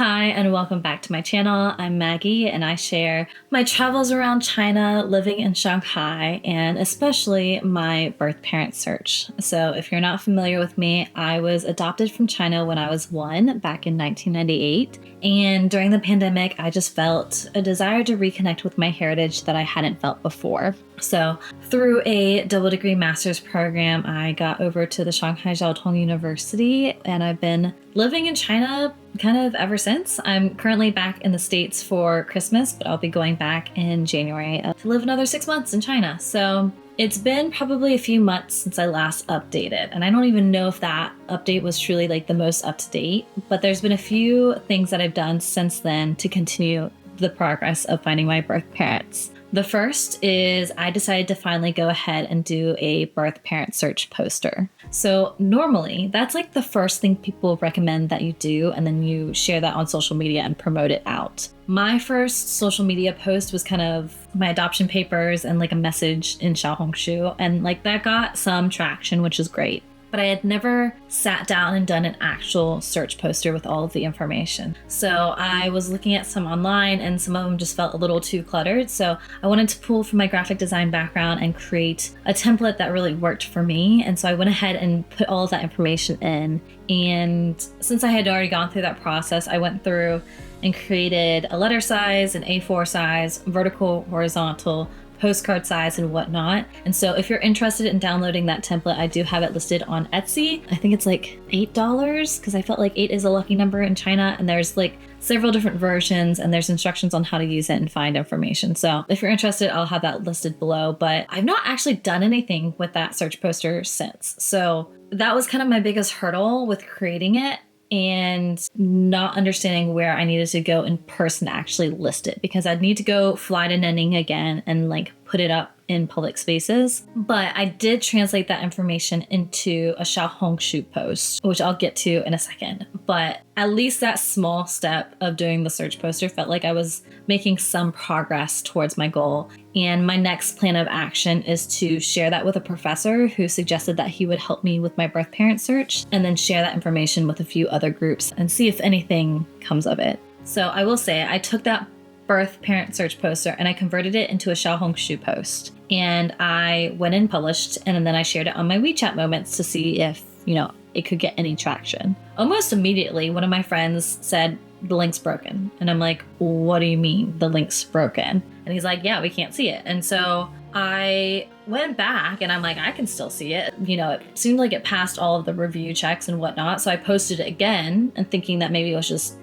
Hi, and welcome back to my channel. I'm Maggie, and I share my travels around China, living in Shanghai, and especially my birth parent search. So if you're not familiar with me, I was adopted from China when I was 1 back in 1998. And during the pandemic, I just felt a desire to reconnect with my heritage that I hadn't felt before. So through a double degree master's program, I got over to the Shanghai Xiaohongshu University, and I've been living in China kind of ever since. I'm currently back in the States for Christmas, but I'll be going back in January to live another 6 months in China. So it's been probably a few months since I last updated, and I don't even know if that update was truly like the most up to date, but there's been a few things that I've done since then to continue the progress of finding my birth parents. The first is I decided to finally go ahead and do a birth parent search poster. So normally that's like the first thing people recommend that you do, and then you share that on social media and promote it out. My first social media post was kind of my adoption papers and like a message in Xiaohongshu, and like that got some traction, which is great. But I had never sat down and done an actual search poster with all of the information. So I was looking at some online, and some of them just felt a little too cluttered. So I wanted to pull from my graphic design background and create a template that really worked for me. And so I went ahead and put all of that information in. And since I had already gone through that process, I went through and created a letter size, an A4 size, vertical, horizontal, postcard size, and whatnot. And so if you're interested in downloading that template, I do have it listed on Etsy. I think it's like $8 because I felt like 8 is a lucky number in China, and there's like several different versions, and there's instructions on how to use it and find information. So if you're interested, I'll have that listed below, but I've not actually done anything with that search poster since. So that was kind of my biggest hurdle with creating it, and not understanding where I needed to go in person to actually list it, because I'd need to go fly to Nanning again and like put it up in public spaces. But I did translate that information into a Xiaohongshu post, which I'll get to in a second. But at least that small step of doing the search poster felt like I was making some progress towards my goal. And my next plan of action is to share that with a professor who suggested that he would help me with my birth parent search, and then share that information with a few other groups and see if anything comes of it. So I will say I took that birth parent search poster and I converted it into a Xiaohongshu post, and I went and published, and then I shared it on my WeChat moments to see if, it could get any traction. Almost immediately, one of my friends said, "The link's broken." And I'm like, "What do you mean the link's broken?" And he's like, "Yeah, we can't see it." And so I went back and I'm like, I can still see it. It seemed like it passed all of the review checks and whatnot. So I posted it again and thinking that maybe it was just,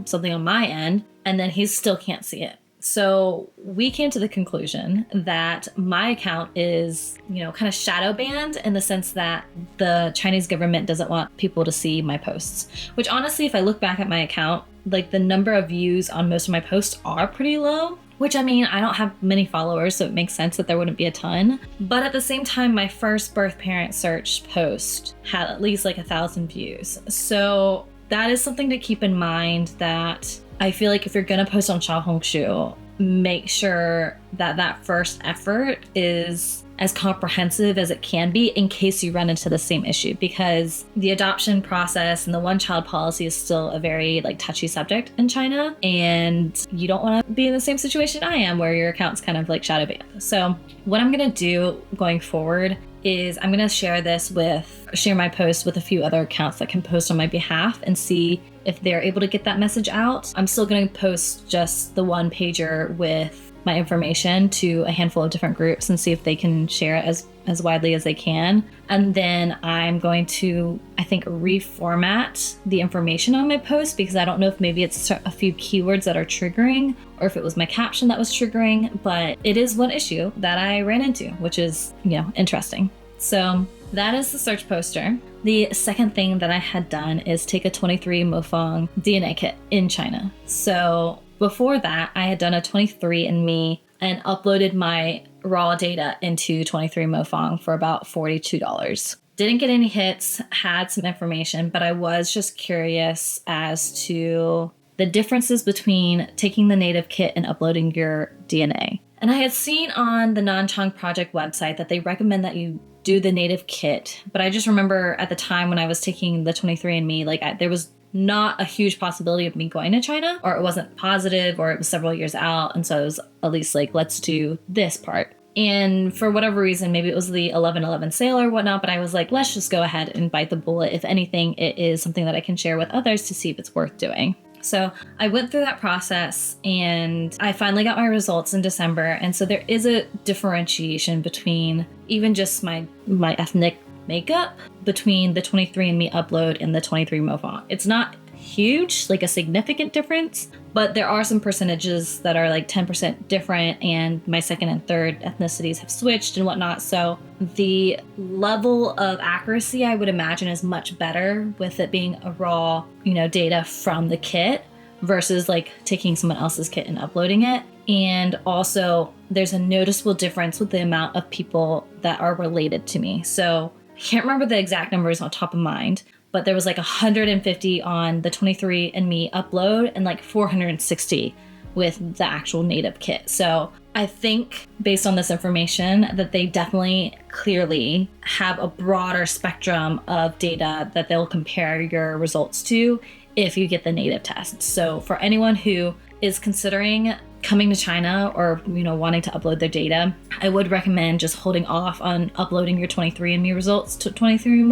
something on my end. And then he still can't see it. So we came to the conclusion that my account is, kind of shadow banned, in the sense that the Chinese government doesn't want people to see my posts, which honestly, if I look back at my account, like the number of views on most of my posts are pretty low, which I don't have many followers, so it makes sense that there wouldn't be a ton. But at the same time, my first birth parent search post had at least like 1,000 views. So that is something to keep in mind, that I feel like if you're going to post on Xiaohongshu, make sure that that first effort is as comprehensive as it can be, in case you run into the same issue, because the adoption process and the one-child policy is still a very touchy subject in China, and you don't want to be in the same situation I am, where your account's kind of like shadow banned. So what I'm going to do going forward is I'm going to share my post with a few other accounts that can post on my behalf and see if they're able to get that message out. I'm still going to post just the one pager with my information to a handful of different groups and see if they can share it as widely as they can. And then I'm going to, I think, reformat the information on my post, because I don't know if maybe it's a few keywords that are triggering, or if it was my caption that was triggering, but it is one issue that I ran into, which is, interesting. So that is the search poster. The second thing that I had done is take a 23 Mofang DNA kit in China. So before that, I had done a 23andMe and uploaded my raw data into 23 Mofang for about $42. Didn't get any hits, had some information, but I was just curious as to the differences between taking the native kit and uploading your DNA. And I had seen on the Nanchang Project website that they recommend that you do the native kit, but I just remember at the time when I was taking the 23andMe, there was not a huge possibility of me going to China, or it wasn't positive, or it was several years out. And so it was at least like, let's do this part. And for whatever reason, maybe it was the 11/11 sale or whatnot, but I was like, let's just go ahead and bite the bullet. If anything, it is something that I can share with others to see if it's worth doing. So I went through that process and I finally got my results in December. And so there is a differentiation between even just my ethnic makeup between the 23andMe upload and the 23 It's not huge, like a significant difference, but there are some percentages that are like 10% different, and my second and third ethnicities have switched and whatnot. So the level of accuracy, I would imagine, is much better with it being a raw, data from the kit versus like taking someone else's kit and uploading it. And also there's a noticeable difference with the amount of people that are related to me. So I can't remember the exact numbers on top of mind, but there was like 150 on the 23andMe upload and like 460 with the actual native kit. So I think based on this information that they definitely clearly have a broader spectrum of data that they'll compare your results to if you get the native test. So for anyone who is considering coming to China or, wanting to upload their data, I would recommend just holding off on uploading your 23andMe results to 23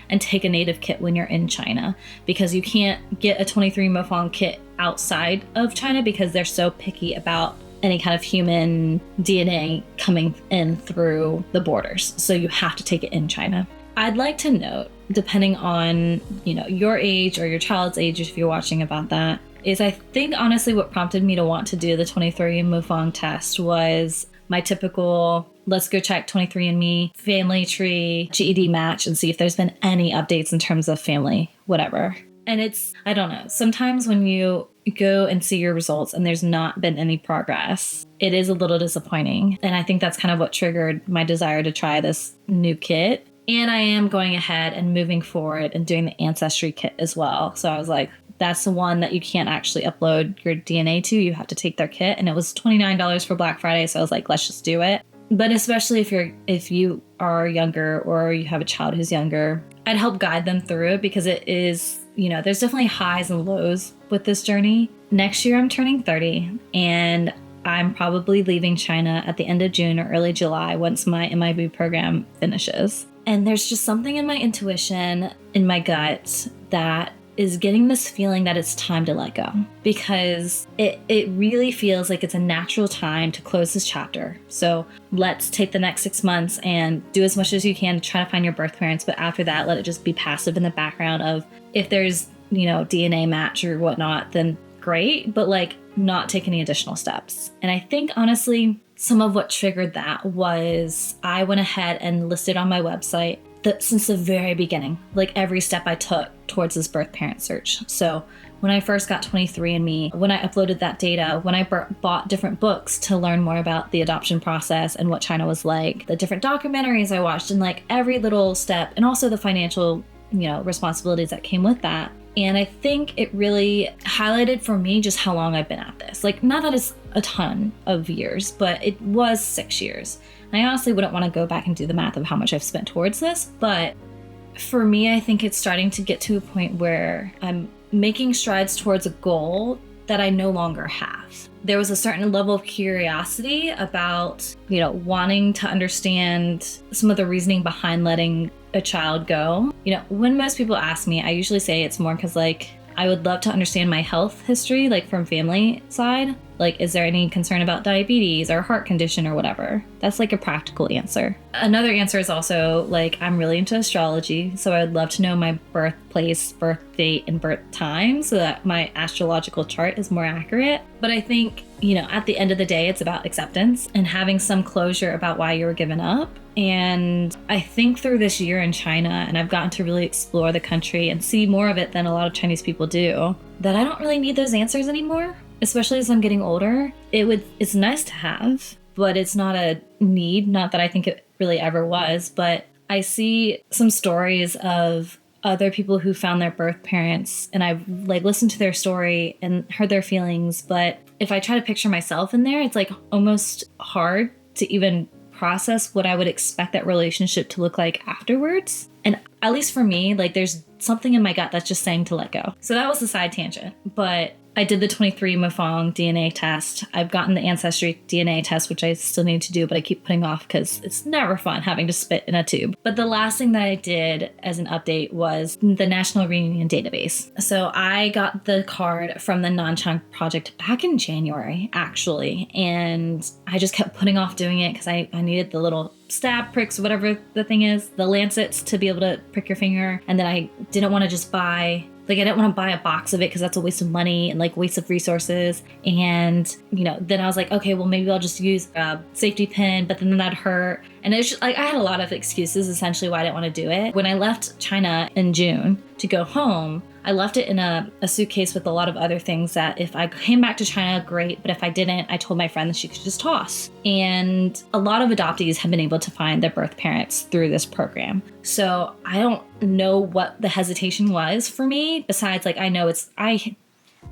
and take a native kit when you're in China, because you can't get a 23 kit outside of China because they're so picky about any kind of human DNA coming in through the borders. So you have to take it in China. I'd like to note, depending on, your age or your child's age, if you're watching about that, is I think honestly what prompted me to want to do the 23 test was my typical, let's go check 23andMe family tree GED match and see if there's been any updates in terms of family, whatever. And it's, I don't know, sometimes when you go and see your results and there's not been any progress, it is a little disappointing. And I think that's kind of what triggered my desire to try this new kit. And I am going ahead and moving forward and doing the ancestry kit as well. So I was like, that's the one that you can't actually upload your DNA to. You have to take their kit. And it was $29 for Black Friday. So I was like, let's just do it. But especially if you are younger or you have a child who's younger, I'd help guide them through it, because it is, there's definitely highs and lows with this journey. Next year, I'm turning 30 and I'm probably leaving China at the end of June or early July once my MIB program finishes. And there's just something in my intuition, in my gut, that is getting this feeling that it's time to let go, because it really feels like it's a natural time to close this chapter. So let's take the next 6 months and do as much as you can to try to find your birth parents. But after that, let it just be passive in the background of, if there's, DNA match or whatnot, then great, but like not take any additional steps. And I think honestly, some of what triggered that was I went ahead and listed on my website that since the very beginning, like every step I took towards this birth parent search. So when I first got 23andMe, when I uploaded that data, when I bought different books to learn more about the adoption process and what China was like, the different documentaries I watched, and like every little step, and also the financial, responsibilities that came with that. And I think it really highlighted for me just how long I've been at this. Like, not that it's a ton of years, but it was 6 years. And I honestly wouldn't want to go back and do the math of how much I've spent towards this. But for me, I think it's starting to get to a point where I'm making strides towards a goal that I no longer have. There was a certain level of curiosity about, wanting to understand some of the reasoning behind letting a child go. When most people ask me, I usually say it's more because like, I would love to understand my health history, like from family side. Like, is there any concern about diabetes or heart condition or whatever? That's like a practical answer. Another answer is also like, I'm really into astrology. So I would love to know my birthplace, birth date, and birth time so that my astrological chart is more accurate. But I think, at the end of the day, it's about acceptance and having some closure about why you were given up. And I think through this year in China, and I've gotten to really explore the country and see more of it than a lot of Chinese people do, that I don't really need those answers anymore, especially as I'm getting older. It's nice to have, but it's not a need. Not that I think it really ever was, but I see some stories of other people who found their birth parents, and I've like listened to their story and heard their feelings. But if I try to picture myself in there, it's like almost hard to even process what I would expect that relationship to look like afterwards. And at least for me, like there's something in my gut that's just saying to let go. So that was a side tangent. But I did the 23 Mofong DNA test. I've gotten the Ancestry DNA test, which I still need to do, but I keep putting off because it's never fun having to spit in a tube. But the last thing that I did as an update was the National Reunion Database. So I got the card from the Nanchang project back in January, actually. And I just kept putting off doing it because I needed the little stab pricks, whatever the thing is, the lancets to be able to prick your finger. And then I didn't want to just buy... Like, I didn't want to buy a box of it because that's a waste of money and like waste of resources. And, you know, then I was like, okay, well, maybe I'll just use a safety pin, but then that'd hurt. And it's just like, I had a lot of excuses essentially why I didn't want to do it. When I left China in June to go home, I left it in a suitcase with a lot of other things that if I came back to China, great. But if I didn't, I told my friend that she could just toss. And a lot of adoptees have been able to find their birth parents through this program. So I don't know what the hesitation was for me. Besides, like, I know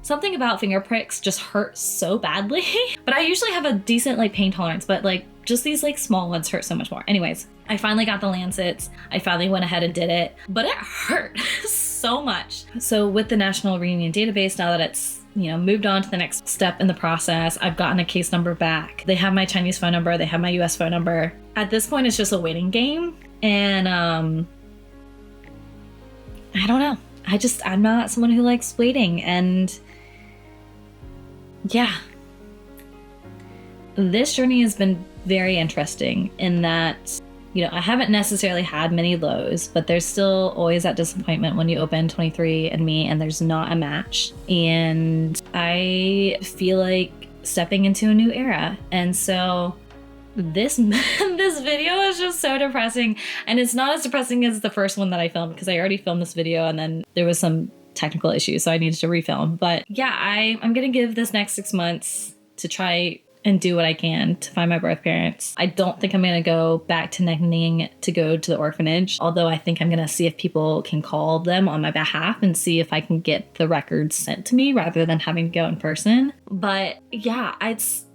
something about finger pricks just hurt so badly. But I usually have a decent like pain tolerance, but like just these like small ones hurt so much more. Anyways, I finally got the lancets. I finally went ahead and did it, but it hurt so much. So with the National Reunion Database, now that it's, you know, moved on to the next step in the process, I've gotten a case number back. They have my Chinese phone number. They have my US phone number. At this point, it's just a waiting game. And I don't know. I'm not someone who likes waiting. And yeah, this journey has been very interesting in that, you know, I haven't necessarily had many lows, but there's still always that disappointment when you open 23andMe and there's not a match. And I feel like stepping into a new era. And so this video is just so depressing. And it's not as depressing as the first one that I filmed because I already filmed this video and then there was some technical issues, so I needed to refilm. But yeah, I'm gonna give this next 6 months to try and do what I can to find my birth parents. I don't think I'm gonna go back to Nanning to go to the orphanage, although I think I'm gonna see if people can call them on my behalf and see if I can get the records sent to me rather than having to go in person. But yeah, it's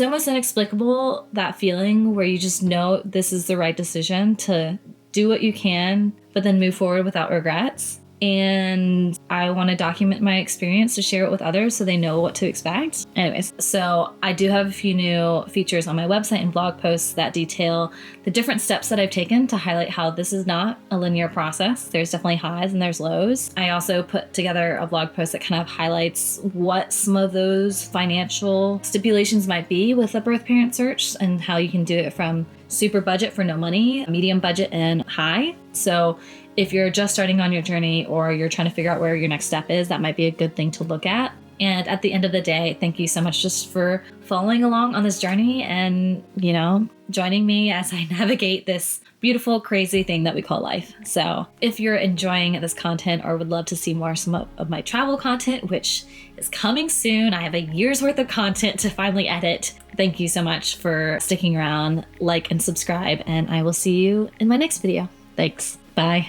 almost inexplicable, that feeling where you just know this is the right decision to do what you can, but then move forward without regrets. And I want to document my experience to share it with others so they know what to expect. Anyways, so I do have a few new features on my website and blog posts that detail the different steps that I've taken to highlight how this is not a linear process. There's definitely highs and there's lows. I also put together a blog post that kind of highlights what some of those financial stipulations might be with a birth parent search and how you can do it from super budget for no money, medium budget, and high. So if you're just starting on your journey or you're trying to figure out where your next step is, that might be a good thing to look at. And at the end of the day, thank you so much just for following along on this journey and, you know, joining me as I navigate this beautiful, crazy thing that we call life. So if you're enjoying this content or would love to see more some of my travel content, which is coming soon, I have a year's worth of content to finally edit. Thank you so much for sticking around, like and subscribe, and I will see you in my next video. Thanks. Bye.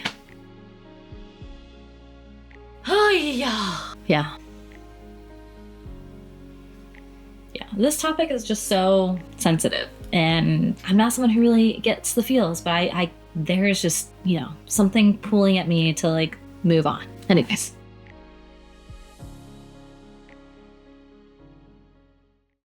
Oh, yeah. Yeah. This topic is just so sensitive, and I'm not someone who really gets the feels, but there's just, you know, something pulling at me to like move on. Anyways.